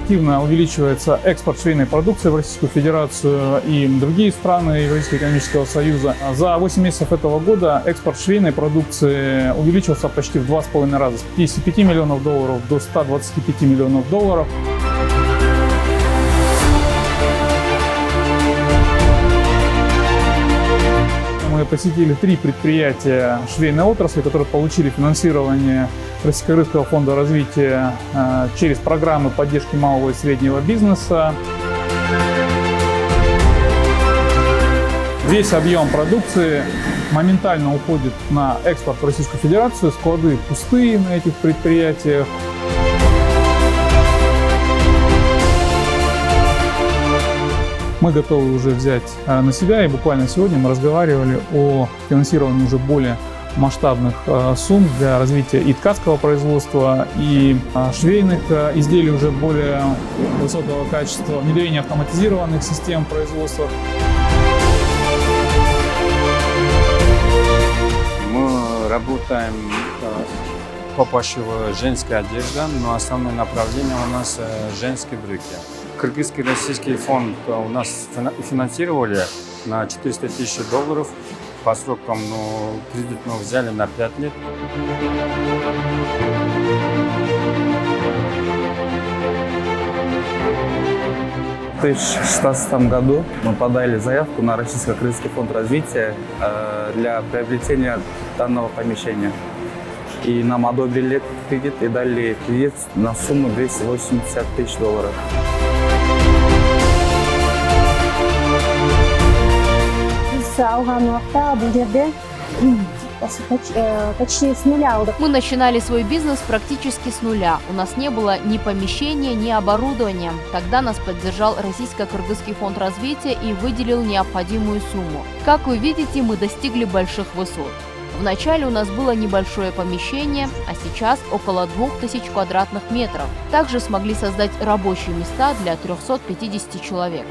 Активно увеличивается экспорт швейной продукции в Российскую Федерацию и другие страны Евразийского экономического союза. За 8 месяцев этого года экспорт швейной продукции увеличился почти в 2,5 раза, с 55 миллионов долларов до 125 миллионов долларов. Мы посетили 3 предприятия швейной отрасли, которые получили финансирование Российско-Крымского фонда развития через программы поддержки малого и среднего бизнеса. Весь объем продукции моментально уходит на экспорт в Российскую Федерацию, склады пустые на этих предприятиях. Мы готовы уже взять на себя, и буквально сегодня мы разговаривали о финансировании уже более масштабных сумм для развития и ткацкого производства, и швейных изделий уже более высокого качества, внедрение автоматизированных систем производства. Мы работаем по пошиву женской одежды, но основное направление у нас женские брюки. Кыргызский российский фонд у нас финансировали на 400 тысяч долларов. По срокам кредит мы взяли на 5 лет. В 2016 году мы подали заявку на Российско-Крымский фонд развития для приобретения данного помещения. И нам одобрили кредит и дали кредит на сумму 280 тысяч долларов. Почти с нуля. Мы начинали свой бизнес практически с нуля. У нас не было ни помещения, ни оборудования. Тогда нас поддержал Российско-Кыргызский фонд развития и выделил необходимую сумму. Как вы видите, мы достигли больших высот. Вначале у нас было небольшое помещение, а сейчас около 2000 квадратных метров. Также смогли создать рабочие места для 350 человек.